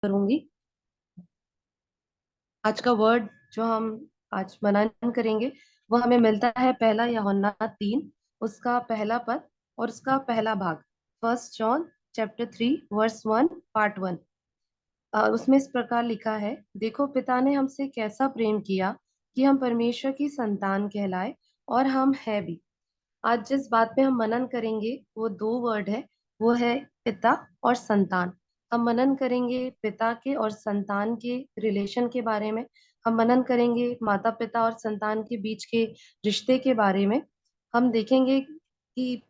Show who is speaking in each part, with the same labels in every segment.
Speaker 1: करूंगी। आज का वर्ड जो हम आज मनन करेंगे वो हमें मिलता है पहला यूहन्ना 3, उसका पहला पद और उसका पहला भाग। First John chapter 3 verse 1 part 1। उसमें इस प्रकार लिखा है, देखो पिता ने हमसे कैसा प्रेम किया कि हम परमेश्वर की संतान कहलाए, और हम है भी। आज जिस बात पे हम मनन करेंगे वो दो वर्ड है, वो है पिता और संतान। हम मनन करेंगे पिता के और संतान के रिलेशन के बारे में। हम मनन करेंगे माता पिता और संतान के बीच के रिश्ते के बारे में। हम देखेंगे कि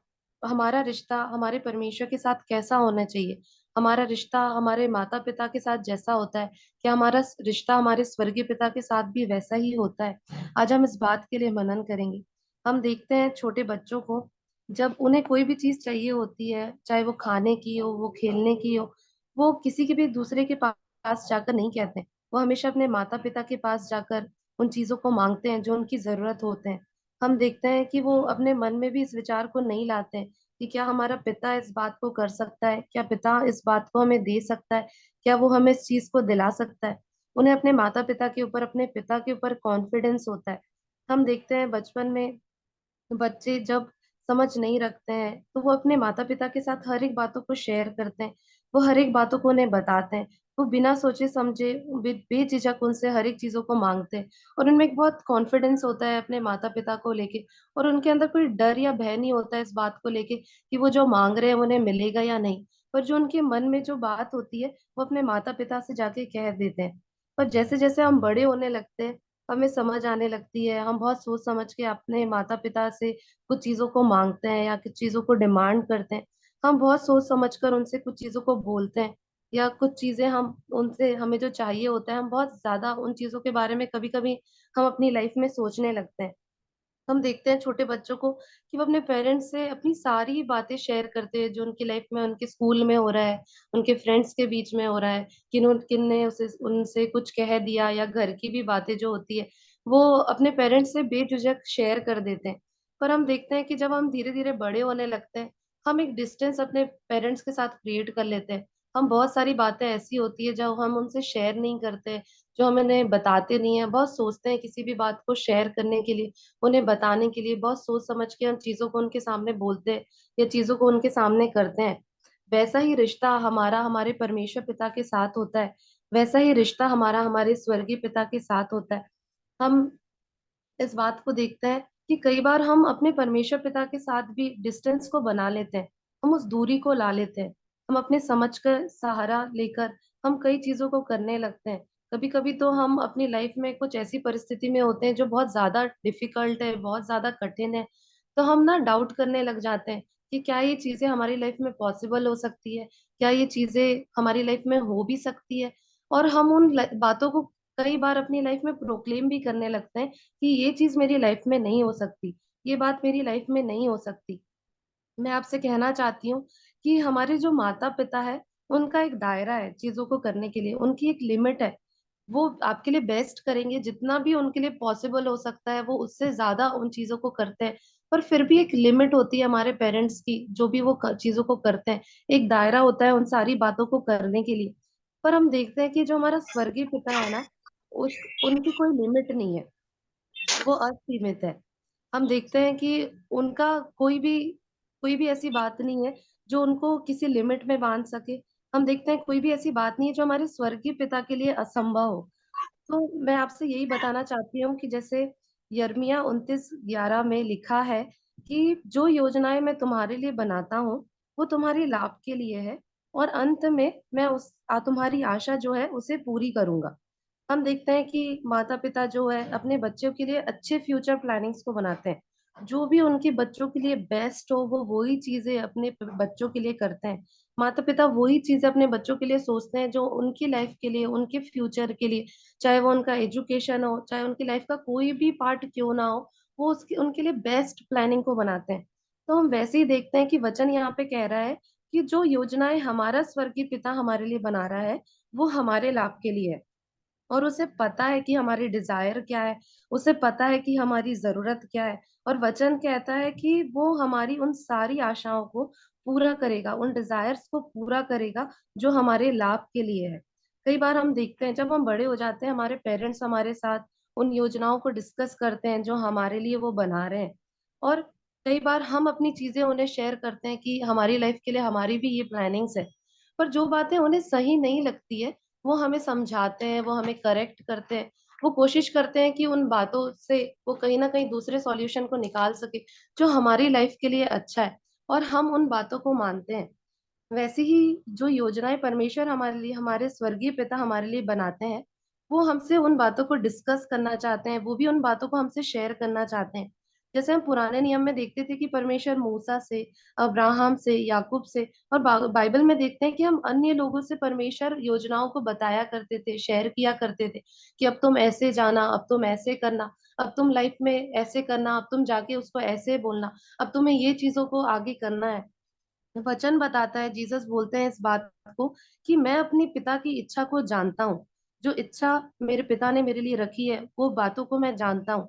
Speaker 1: हमारा रिश्ता हमारे परमेश्वर के साथ कैसा होना चाहिए। हमारा रिश्ता हमारे माता पिता के साथ जैसा होता है, क्या हमारा रिश्ता हमारे स्वर्गीय पिता के साथ भी वैसा ही होता है। आज हम इस बात के लिए मनन करेंगे। हम देखते हैं छोटे बच्चों को, जब उन्हें कोई भी चीज चाहिए होती है, चाहे वो खाने की हो, वो खेलने की हो, वो किसी के भी दूसरे के पास जाकर नहीं कहते हैं। वो हमेशा अपने माता पिता के पास जाकर उन चीजों को मांगते हैं जो उनकी जरूरत होते हैं। हम देखते हैं कि वो अपने मन में भी इस विचार को नहीं लाते हैं कि क्या हमारा पिता इस बात को कर सकता है, क्या पिता इस बात को हमें दे सकता है, क्या वो हमें इस चीज को दिला सकता है। उन्हें अपने माता पिता के ऊपर, अपने पिता के ऊपर कॉन्फिडेंस होता है। हम देखते हैं बचपन में बच्चे जब समझ नहीं रखते हैं तो वो अपने माता पिता के साथ हर एक बातों को शेयर करते हैं। वो हर एक बातों को उन्हें बताते हैं। वो बिना सोचे समझे बेझिझक उनसे हर एक चीजों को मांगते हैं। और उनमें एक बहुत कॉन्फिडेंस होता है अपने माता पिता को लेके। और उनके अंदर कोई डर या भय नहीं होता है इस बात को लेके कि वो जो मांग रहे हैं उन्हें मिलेगा या नहीं। पर जो उनके मन में जो बात होती है वो अपने माता पिता से जाके कह देते हैं। पर जैसे जैसे हम बड़े होने लगते हैं, हमें समझ आने लगती है, हम बहुत सोच समझ के अपने माता पिता से कुछ चीजों को मांगते हैं या कुछ चीजों को डिमांड करते हैं। हम बहुत सोच समझ कर उनसे कुछ चीजों को बोलते हैं, या कुछ चीजें हम उनसे, हमें जो चाहिए होता है, हम बहुत ज्यादा उन चीजों के बारे में कभी कभी हम अपनी लाइफ में सोचने लगते हैं। हम देखते हैं छोटे बच्चों को कि वो अपने पेरेंट्स से अपनी सारी बातें शेयर करते हैं, जो उनकी लाइफ में, उनके स्कूल में हो रहा है, उनके फ्रेंड्स के बीच में हो रहा है, किन ने उसे उनसे कुछ कह दिया, या घर की भी बातें जो होती है वो अपने पेरेंट्स से बेझिझक शेयर कर देते हैं। पर हम देखते हैं कि जब हम धीरे धीरे बड़े होने लगते हैं, हम एक डिस्टेंस अपने पेरेंट्स के साथ क्रिएट कर लेते हैं। हम बहुत सारी बातें ऐसी होती है जो हम उनसे शेयर नहीं करते, जो हम उन्हें बताते नहीं है। बहुत सोचते हैं किसी भी बात को शेयर करने के लिए, उन्हें बताने के लिए, बहुत सोच समझ के हम चीजों को उनके सामने बोलते हैं या चीजों को उनके सामने करते हैं। वैसा ही रिश्ता हमारा हमारे परमेश्वर पिता के साथ होता है। वैसा ही रिश्ता हमारा हमारे स्वर्गीय पिता के साथ होता है। हम इस बात को देखते हैं कि कई बार हम अपने परमेश्वर पिता के साथ भी डिस्टेंस को बना लेते हैं। हम उस दूरी को ला लेते हैं। हम अपने समझ कर सहारा लेकर हम कई चीजों को करने लगते हैं। कभी कभी तो हम अपनी लाइफ में कुछ ऐसी परिस्थिति में होते हैं जो बहुत ज्यादा डिफिकल्ट है, बहुत ज्यादा कठिन है। तो हम ना डाउट करने लग जाते हैं कि क्या ये चीजें हमारी लाइफ में पॉसिबल हो सकती है, क्या ये चीजें हमारी लाइफ में हो भी सकती है। और हम उन बातों को कई बार अपनी लाइफ में प्रोक्लेम भी करने लगते हैं कि ये चीज मेरी लाइफ में नहीं हो सकती, ये बात मेरी लाइफ में नहीं हो सकती। मैं आपसे कहना चाहती हूँ कि हमारे जो माता पिता है, उनका एक दायरा है चीजों को करने के लिए, उनकी एक लिमिट है। वो आपके लिए बेस्ट करेंगे, जितना भी उनके लिए पॉसिबल हो सकता है वो उससे ज्यादा उन चीजों को करते हैं। पर फिर भी एक लिमिट होती है हमारे पेरेंट्स की, जो भी वो चीजों को करते हैं। एक दायरा होता है उन सारी बातों को करने के लिए। पर हम देखते हैं कि जो हमारा स्वर्गीय पिता है ना, उस उनकी कोई लिमिट नहीं है, वो असीमित है। हम देखते हैं कि उनका कोई भी ऐसी बात नहीं है जो उनको किसी लिमिट में बांध सके। हम देखते हैं कोई भी ऐसी बात नहीं है जो हमारे स्वर्गीय पिता के लिए असंभव हो। तो मैं आपसे यही बताना चाहती हूँ कि जैसे यिर्मयाह 29:11 में लिखा है कि जो योजनाएं मैं तुम्हारे लिए बनाता हूँ वो तुम्हारे लाभ के लिए है, और अंत में मैं तुम्हारी आशा जो है उसे पूरी करूंगा। हम देखते हैं कि माता पिता जो है अपने बच्चों के लिए अच्छे फ्यूचर प्लानिंग्स को बनाते हैं। जो भी उनके बच्चों के लिए बेस्ट हो वो वही चीजें अपने बच्चों के लिए करते हैं। माता पिता वही चीजें अपने बच्चों के लिए सोचते हैं जो उनकी लाइफ के लिए, उनके फ्यूचर के लिए, चाहे वो उनका एजुकेशन हो, चाहे उनकी लाइफ का कोई भी पार्ट क्यों ना हो, वो उसके उनके लिए बेस्ट प्लानिंग को बनाते हैं। तो हम वैसे ही देखते हैं कि वचन यहाँ पे कह रहा है कि जो योजनाएं हमारा स्वर्गीय पिता हमारे लिए बना रहा है वो हमारे लाभ के लिए है। और उसे पता है कि हमारी डिजायर क्या है, उसे पता है कि हमारी जरूरत क्या है। और वचन कहता है कि वो हमारी उन सारी आशाओं को पूरा करेगा, उन डिजायर्स को पूरा करेगा जो हमारे लाभ के लिए है। कई बार हम देखते हैं जब हम बड़े हो जाते हैं, हमारे पेरेंट्स हमारे साथ उन योजनाओं को डिस्कस करते हैं जो हमारे लिए वो बना रहे हैं। और कई बार हम अपनी चीजें उन्हें शेयर करते हैं कि हमारी लाइफ के लिए हमारी भी ये प्लानिंग्स है। पर जो बातें उन्हें सही नहीं लगती है, वो हमें समझाते हैं, वो हमें करेक्ट करते हैं। वो कोशिश करते हैं कि उन बातों से वो कहीं ना कहीं दूसरे सॉल्यूशन को निकाल सके जो हमारी लाइफ के लिए अच्छा है, और हम उन बातों को मानते हैं। वैसे ही जो योजनाएं परमेश्वर हमारे लिए, हमारे स्वर्गीय पिता हमारे लिए बनाते हैं, वो हमसे उन बातों को डिस्कस करना चाहते हैं, वो भी उन बातों को हमसे शेयर करना चाहते हैं। जैसे हम पुराने नियम में देखते थे कि परमेश्वर मूसा से, अब्राहम से, याकूब से, और बाइबल में देखते हैं कि हम अन्य लोगों से परमेश्वर योजनाओं को बताया करते थे, शेयर किया करते थे कि अब तुम ऐसे जाना, अब तुम ऐसे करना, अब तुम लाइफ में ऐसे करना, अब तुम जाके उसको ऐसे बोलना, अब तुम्हें ये चीजों को आगे करना है। वचन बताता है, जीसस बोलते हैं इस बात को कि मैं अपनी पिता की इच्छा को जानता हूँ। जो इच्छा मेरे पिता ने मेरे लिए रखी है, वो बातों को मैं जानता हूँ।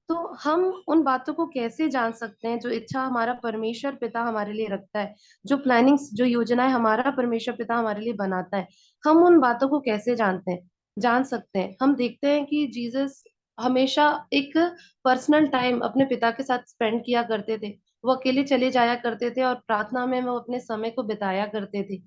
Speaker 1: तो हम उन बातों को कैसे जान सकते हैं जो इच्छा हमारा परमेश्वर पिता हमारे लिए रखता है, जो प्लानिंग्स, जो योजनाएं हमारा परमेश्वर पिता हमारे लिए बनाता है, हम उन बातों को कैसे जानते हैं, जान सकते हैं। हम देखते हैं कि जीसस हमेशा एक पर्सनल टाइम अपने पिता के साथ स्पेंड किया करते थे। वो अकेले चले जाया करते थे और प्रार्थना में वो अपने समय को बिताया करते थे।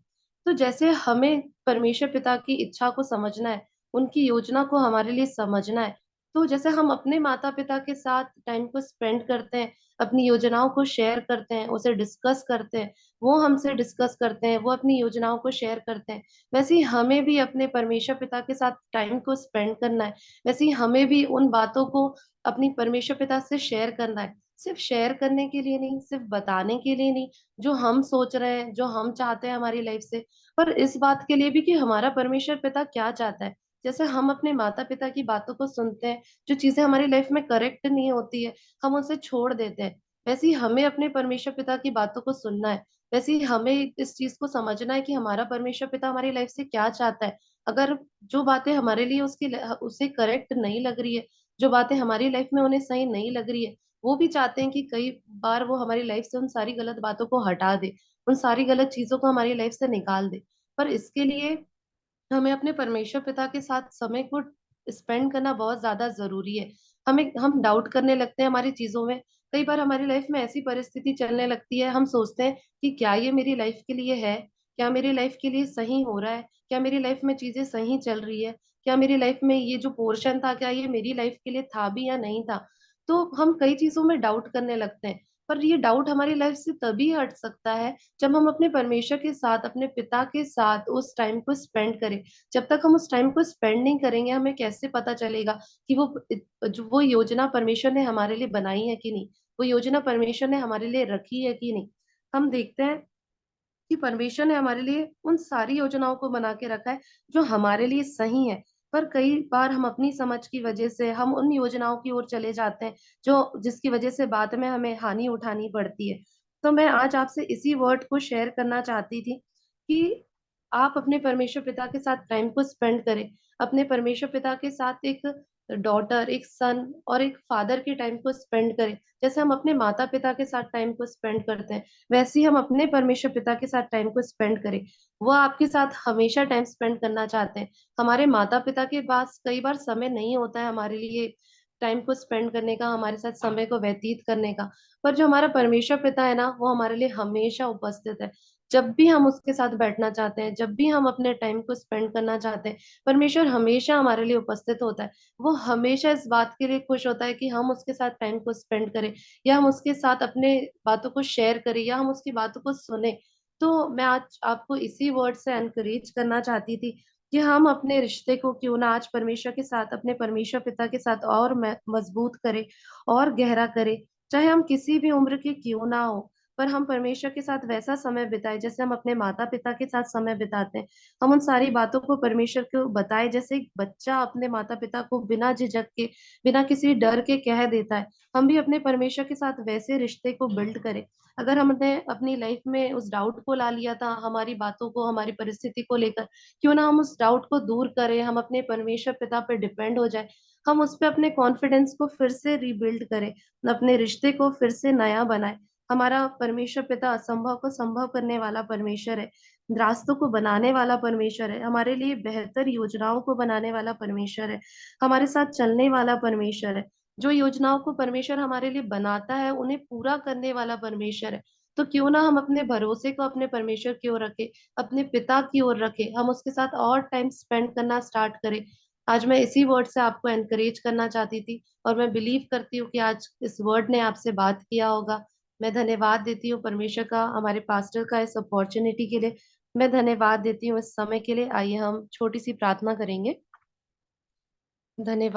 Speaker 1: तो जैसे हमें परमेश्वर पिता की इच्छा को समझना है, उनकी योजना को हमारे लिए समझना है, तो जैसे हम अपने माता पिता के साथ टाइम को स्पेंड करते हैं, अपनी योजनाओं को शेयर करते हैं, उसे डिस्कस करते हैं, वो हमसे डिस्कस करते हैं, वो अपनी योजनाओं को शेयर करते हैं, वैसे ही हमें भी अपने परमेश्वर पिता के साथ टाइम को स्पेंड करना है। वैसे ही हमें भी उन बातों को अपनी परमेश्वर पिता से शेयर करना है। सिर्फ शेयर करने के लिए नहीं, सिर्फ बताने के लिए नहीं, जो हम सोच रहे हैं, जो हम चाहते हैं हमारी लाइफ से, पर इस बात के लिए भी कि हमारा परमेश्वर पिता क्या चाहता है। जैसे हम अपने माता पिता की बातों को सुनते हैं, जो चीजें हमारी लाइफ में करेक्ट नहीं होती है, हम उसे छोड़ देते हैं। वैसे ही हमें अपने परमेश्वर पिता की बातों को सुनना है। वैसे ही हमें इस चीज को समझना है कि हमारा परमेश्वर पिता हमारी लाइफ से क्या चाहता है। अगर जो बातें हमारे लिए उसे करेक्ट नहीं लग रही है, जो बातें हमारी लाइफ में उन्हें सही नहीं लग रही है, वो भी चाहते हैं कि कई बार वो हमारी लाइफ से उन सारी गलत बातों को हटा दे, उन सारी गलत चीजों को हमारी लाइफ से निकाल दे। पर इसके लिए हमें अपने परमेश्वर पिता के साथ समय को स्पेंड करना बहुत ज्यादा जरूरी है। हम डाउट करने लगते हैं हमारी चीजों में। कई बार हमारी लाइफ में ऐसी परिस्थिति चलने लगती है, हम सोचते हैं कि क्या ये मेरी लाइफ के लिए है, क्या मेरी लाइफ के लिए सही हो रहा है, क्या मेरी लाइफ में चीजें सही चल रही है, क्या मेरी लाइफ में ये जो पोर्शन था, क्या ये मेरी लाइफ के लिए था भी या नहीं था। तो हम कई चीजों में डाउट करने लगते हैं। पर ये डाउट हमारी लाइफ से तभी हट सकता है जब हम अपने परमेश्वर के साथ, अपने पिता के साथ उस टाइम को स्पेंड करें। जब तक हम उस टाइम को स्पेंड नहीं करेंगे, हमें कैसे पता चलेगा कि वो योजना परमेश्वर ने हमारे लिए बनाई है कि नहीं, वो योजना परमेश्वर ने हमारे लिए रखी है कि नहीं। हम देखते हैं कि परमेश्वर ने हमारे लिए उन सारी योजनाओं को बना के रखा है जो हमारे लिए सही है। पर कई बार हम अपनी समझ की वजह से हम उन योजनाओं की ओर चले जाते हैं जो जिसकी वजह से बाद में हमें हानि उठानी पड़ती है। तो मैं आज आपसे इसी वर्ड को शेयर करना चाहती थी कि आप अपने परमेश्वर पिता के साथ टाइम को स्पेंड करें। अपने परमेश्वर पिता के साथ एक डॉटर, एक सन और एक फादर के टाइम को स्पेंड करें। जैसे हम अपने माता पिता के साथ टाइम को स्पेंड करते हैं, वैसे ही हम अपने परमेश्वर पिता के साथ टाइम को स्पेंड करें। वो आपके साथ हमेशा टाइम स्पेंड करना चाहते हैं। हमारे माता पिता के पास कई बार समय नहीं होता है हमारे लिए टाइम को स्पेंड करने का, हमारे साथ समय को व्यतीत करने का। पर जो हमारा परमेश्वर पिता है ना, वो हमारे लिए हमेशा उपस्थित है। जब भी हम उसके साथ बैठना चाहते हैं, जब भी हम अपने टाइम को स्पेंड करना चाहते हैं, परमेश्वर हमेशा हमारे लिए उपस्थित होता है। वो हमेशा इस बात के लिए खुश होता है कि हम उसके साथ टाइम को स्पेंड करें, या हम उसके साथ अपने बातों को शेयर करें, या हम उसकी बातों को सुने। तो मैं आज आपको इसी वर्ड से एनकरेज करना चाहती थी कि हम अपने रिश्ते को क्यों ना आज परमेश्वर के साथ, अपने परमेश्वर पिता के साथ और मजबूत करें और गहरा करें। चाहे हम किसी भी उम्र के क्यों ना हो, पर हम परमेश्वर के साथ वैसा समय बिताए जैसे हम अपने माता पिता के साथ समय बिताते हैं। हम उन सारी बातों को परमेश्वर को बताए जैसे एक बच्चा अपने माता पिता को बिना झिझक के, बिना किसी डर के कह देता है। हम भी अपने परमेश्वर के साथ वैसे रिश्ते को बिल्ड करें। अगर हमने अपनी लाइफ में उस डाउट को ला लिया था, हमारी बातों को, हमारी परिस्थिति को लेकर, क्यों ना हम उस डाउट को दूर करें, हम अपने परमेश्वर पिता पर डिपेंड हो जाए। हम उस पे अपने कॉन्फिडेंस को फिर से रीबिल्ड करें, अपने रिश्ते को फिर से नया बनाए। हमारा परमेश्वर पिता असंभव को संभव करने वाला परमेश्वर है, रास्तों को बनाने वाला परमेश्वर है, हमारे लिए बेहतर योजनाओं को बनाने वाला परमेश्वर है, हमारे साथ चलने वाला परमेश्वर है। जो योजनाओं को परमेश्वर हमारे लिए बनाता है, उन्हें पूरा करने वाला परमेश्वर है। तो क्यों ना हम अपने भरोसे को अपने परमेश्वर की ओर रखें, अपने पिता की ओर रखें, हम उसके साथ और टाइम स्पेंड करना स्टार्ट करें। आज मैं इसी वर्ड से आपको एनकरेज करना चाहती थी, और मैं बिलीव करती हूँ कि आज इस वर्ड ने आपसे बात किया होगा। मैं धन्यवाद देती हूँ परमेश्वर का, हमारे पास्टर का, इस अपॉर्चुनिटी के लिए। मैं धन्यवाद देती हूँ इस समय के लिए। आइए हम छोटी सी प्रार्थना करेंगे। धन्यवाद।